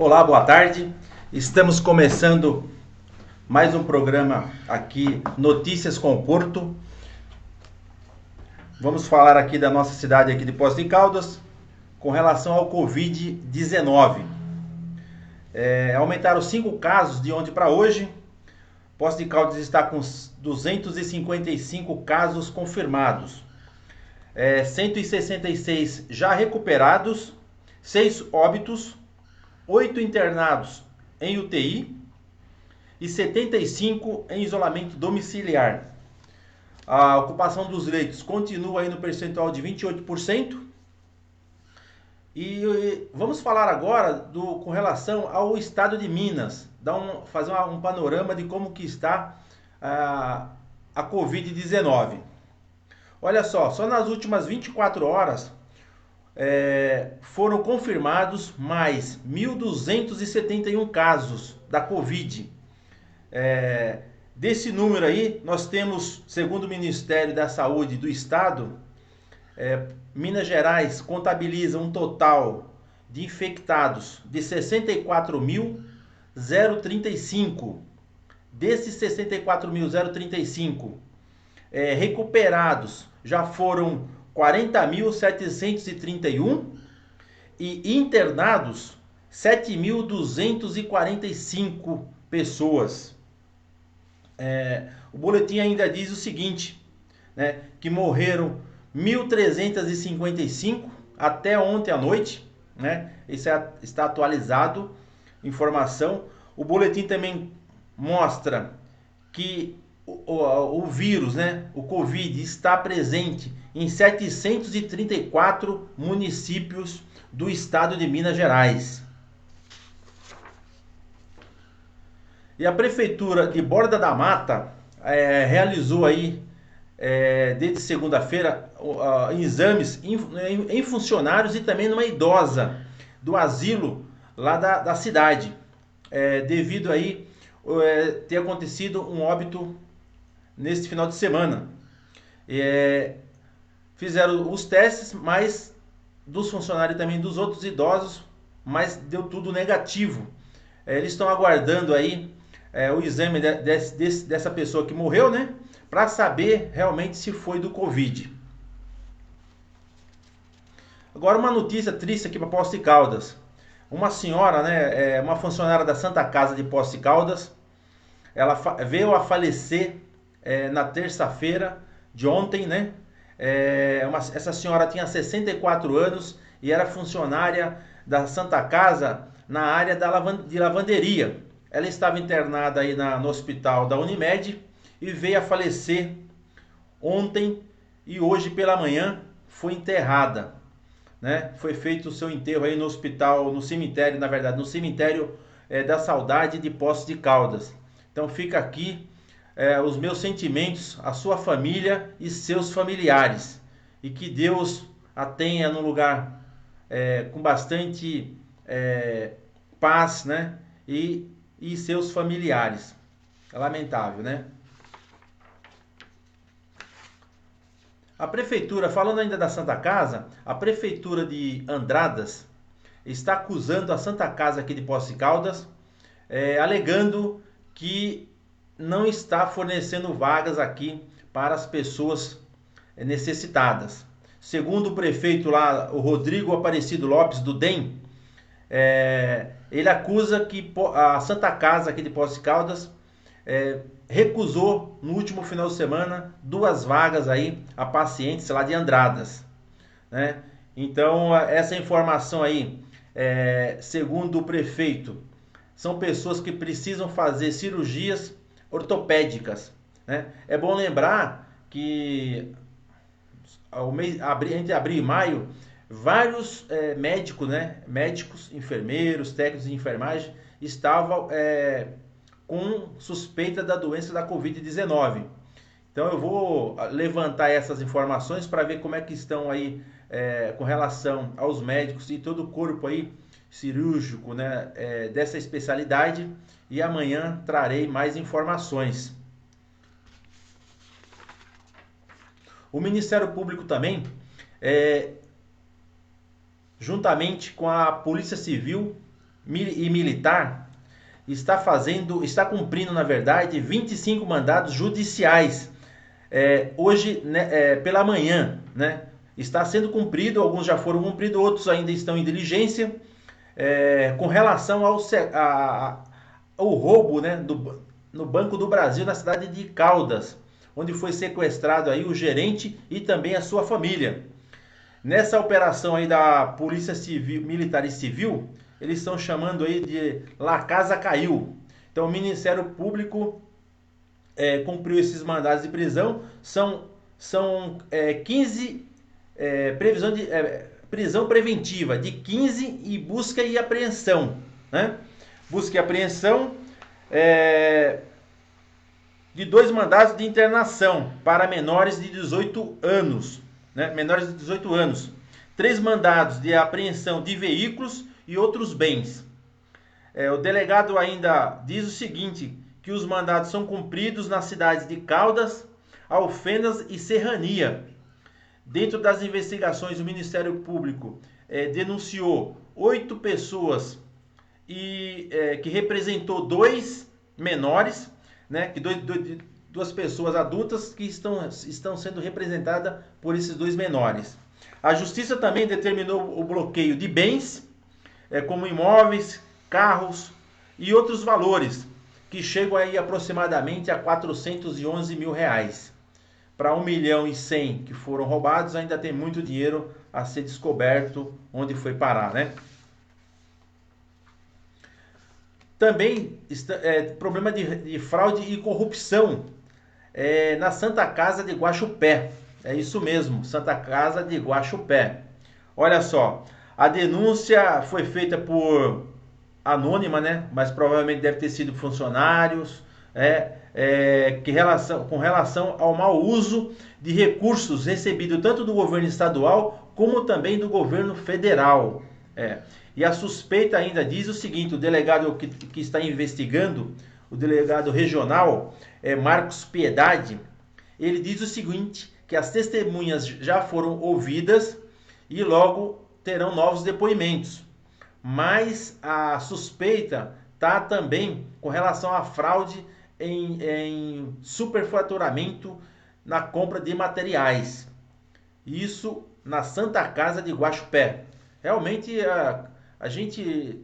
Olá, boa tarde. Estamos começando mais um programa aqui, Notícias com o Porto. Vamos falar aqui da nossa cidade aqui de Poços de Caldas com relação ao Covid-19. Aumentaram 5 casos de ontem para hoje. Poços de Caldas está com 255 casos confirmados. 166 já recuperados, 6 óbitos, 8 internados em UTI e 75 em isolamento domiciliar. A ocupação dos leitos continua aí no percentual de 28%. E vamos falar agora com relação ao estado de Minas, fazer um panorama de como que está a Covid-19. Olha só nas últimas 24 horas foram confirmados mais 1.271 casos da Covid. Desse número aí, nós temos, segundo o Ministério da Saúde do Estado, Minas Gerais contabiliza um total de infectados de 64.035. Desses 64.035 recuperados já foram 40.731 e internados 7.245 pessoas. O boletim ainda diz o seguinte, né, que morreram 1.355 até ontem à noite, né? Isso está atualizado, informação. O boletim também mostra que o vírus, né, o Covid, está presente em 734 municípios do estado de Minas Gerais. E a Prefeitura de Borda da Mata realizou aí, desde segunda-feira, exames em funcionários e também numa idosa do asilo lá da cidade, devido aí ter acontecido um óbito neste final de semana. Fizeram os testes, mas dos funcionários e também dos outros idosos, mas deu tudo negativo. Eles estão aguardando aí o exame dessa pessoa que morreu, né, para saber realmente se foi do Covid. Agora uma notícia triste aqui para Poços de Caldas. Uma senhora, né, uma funcionária da Santa Casa de Poços de Caldas, ela veio a falecer na terça-feira de ontem, né? Essa senhora tinha 64 anos e era funcionária da Santa Casa na área de lavanderia. Ela estava internada aí no hospital da Unimed e veio a falecer ontem, e hoje pela manhã foi enterrada, né? Foi feito o seu enterro aí no hospital, no cemitério, na verdade, no cemitério da Saudade de Poços de Caldas. Então fica aqui os meus sentimentos à sua família e seus familiares, e que Deus a tenha num lugar com bastante paz, né? E seus familiares. É lamentável, né? A prefeitura, falando ainda da Santa Casa, a prefeitura de Andradas está acusando a Santa Casa aqui de Poços de Caldas, alegando que não está fornecendo vagas aqui para as pessoas necessitadas. Segundo o prefeito lá, o Rodrigo Aparecido Lopes, do DEM, ele acusa que a Santa Casa aqui de Poços de Caldas recusou no último final de semana 2 vagas aí a pacientes lá de Andradas, né? Então essa informação aí, segundo o prefeito, são pessoas que precisam fazer cirurgias ortopédicas, né? É bom lembrar que entre abril e maio, vários médicos, né? Médicos, enfermeiros, técnicos de enfermagem estavam com suspeita da doença da Covid-19. Então eu vou levantar essas informações para ver como é que estão aí com relação aos médicos e todo o corpo aí cirúrgico, né, dessa especialidade, e amanhã trarei mais informações. O Ministério Público também, juntamente com a Polícia Civil, e militar está cumprindo, na verdade, 25 mandados judiciais hoje, né, pela manhã, né? Está sendo cumprido, alguns já foram cumpridos, outros ainda estão em diligência, com relação ao roubo, né, no Banco do Brasil, na cidade de Caldas, onde foi sequestrado aí o gerente e também a sua família. Nessa operação aí da Polícia Civil, Militar e Civil, eles estão chamando aí de La Casa Caiu. Então o Ministério Público cumpriu esses mandados de prisão. São 15 previsão de prisão preventiva de 15 e busca e apreensão, né? Busca e apreensão de 2 mandados de internação para menores de 18 anos, né? Menores de 18 anos. 3 mandados de apreensão de veículos e outros bens. O delegado ainda diz o seguinte, que os mandados são cumpridos nas cidades de Caldas, Alfenas e Serrania. Dentro das investigações, o Ministério Público denunciou 8 pessoas que representou 2 menores, né, que 2 pessoas adultas que estão sendo representadas por esses 2 menores. A Justiça também determinou o bloqueio de bens, como imóveis, carros e outros valores, que chegam aí aproximadamente a 411 mil reais. Para 1.100.000 que foram roubados, ainda tem muito dinheiro a ser descoberto onde foi parar, né? Também problema de fraude e corrupção na Santa Casa de Guaxupé. É isso mesmo, Santa Casa de Guaxupé. Olha só, a denúncia foi feita por anônima, né? Mas provavelmente deve ter sido funcionários, com relação ao mau uso de recursos recebidos tanto do governo estadual como também do governo federal. E a suspeita ainda diz o seguinte, o delegado que está investigando, o delegado regional, Marcos Piedade, ele diz o seguinte, que as testemunhas já foram ouvidas e logo terão novos depoimentos. Mas a suspeita está também com relação à fraude em superfaturamento na compra de materiais. Isso na Santa Casa de Guaxupé. Realmente a gente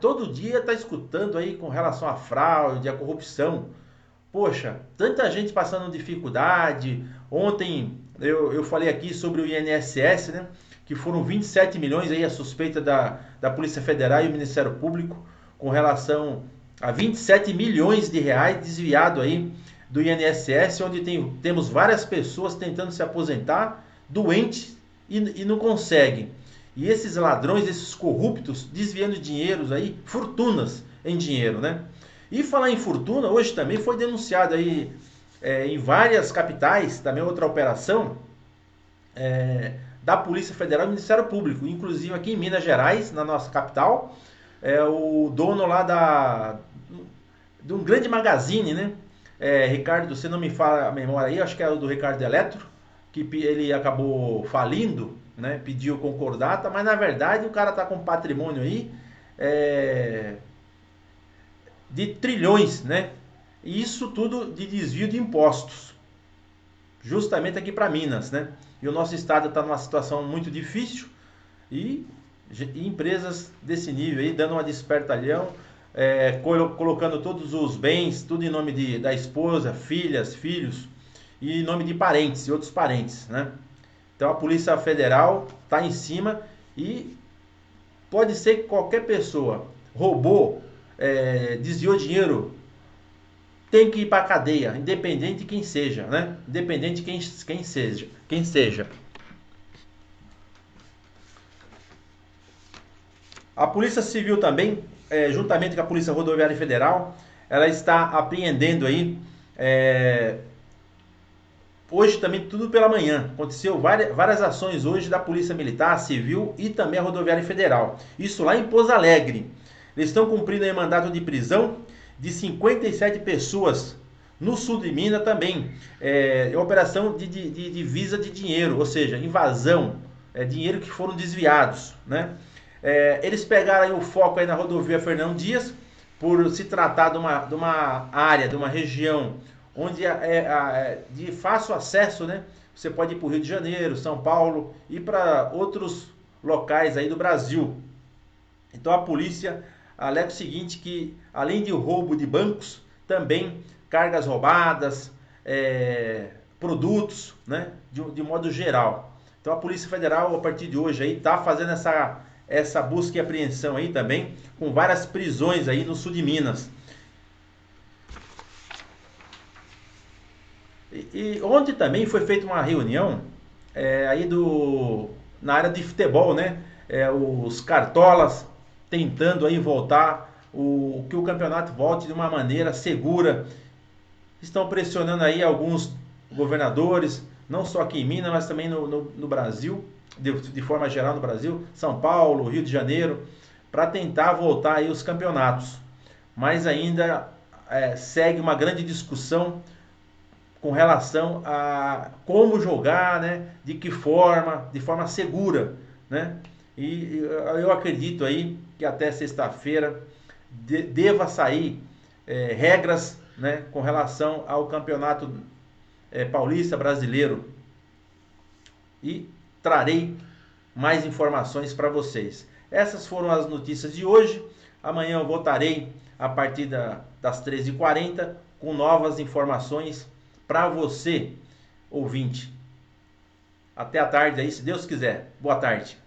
todo dia está escutando aí com relação à fraude, à corrupção. Poxa, tanta gente passando dificuldade. Ontem eu falei aqui sobre o INSS, né? Que foram 27 milhões aí a suspeita da Polícia Federal e o Ministério Público com relação a 27 milhões de reais desviado aí do INSS, onde temos várias pessoas tentando se aposentar, doentes e não conseguem. E esses ladrões, esses corruptos, desviando dinheiros aí, fortunas em dinheiro, né? E falar em fortuna, hoje também foi denunciado aí em várias capitais, também outra operação, da Polícia Federal e do Ministério Público, inclusive aqui em Minas Gerais, na nossa capital, o dono lá de um grande magazine, né? Ricardo, se não me fala a memória aí, acho que é o do Ricardo Eletro, que ele acabou falindo, né? Pediu concordata, mas na verdade o cara está com patrimônio aí de trilhões, né? E isso tudo de desvio de impostos, justamente aqui para Minas, né? E o nosso estado está numa situação muito difícil e empresas desse nível aí dando uma despertalhão, colocando todos os bens, tudo em nome da esposa, filhas, filhos e em nome de parentes e outros parentes, né? Então a Polícia Federal está em cima e pode ser que qualquer pessoa roubou, desviou dinheiro, tem que ir para a cadeia, independente de quem seja, né? Independente de quem seja. A Polícia Civil também, juntamente com a Polícia Rodoviária Federal, ela está apreendendo aí, hoje também tudo pela manhã, aconteceu várias ações hoje da Polícia Militar, Civil e também a Rodoviária Federal. Isso lá em Pouso Alegre. Eles estão cumprindo aí mandato de prisão de 57 pessoas no sul de Minas também. Operação de divisa de dinheiro, ou seja, invasão, dinheiro que foram desviados, né? Eles pegaram aí o foco aí na rodovia Fernão Dias, por se tratar de uma área, de uma região onde é de fácil acesso, né? Você pode ir para o Rio de Janeiro, São Paulo e para outros locais aí do Brasil. Então a polícia alega o seguinte, que além de roubo de bancos, também cargas roubadas, produtos, né, de modo geral. Então a Polícia Federal, a partir de hoje, está fazendo essa busca e apreensão aí também, com várias prisões aí no sul de Minas. E ontem também foi feita uma reunião aí na área de futebol, né? Os cartolas tentando aí voltar, que o campeonato volte de uma maneira segura. Estão pressionando aí alguns governadores, não só aqui em Minas, mas também no Brasil, de forma geral no Brasil, São Paulo, Rio de Janeiro, para tentar voltar aí os campeonatos. Mas ainda segue uma grande discussão com relação a como jogar, né? De que forma, de forma segura, né? E eu acredito aí que até sexta-feira deva sair regras, né, com relação ao campeonato paulista brasileiro, e trarei mais informações para vocês. Essas foram as notícias de hoje. Amanhã eu voltarei a partir das 13h40 com novas informações para você, ouvinte. Até a tarde aí, se Deus quiser. Boa tarde.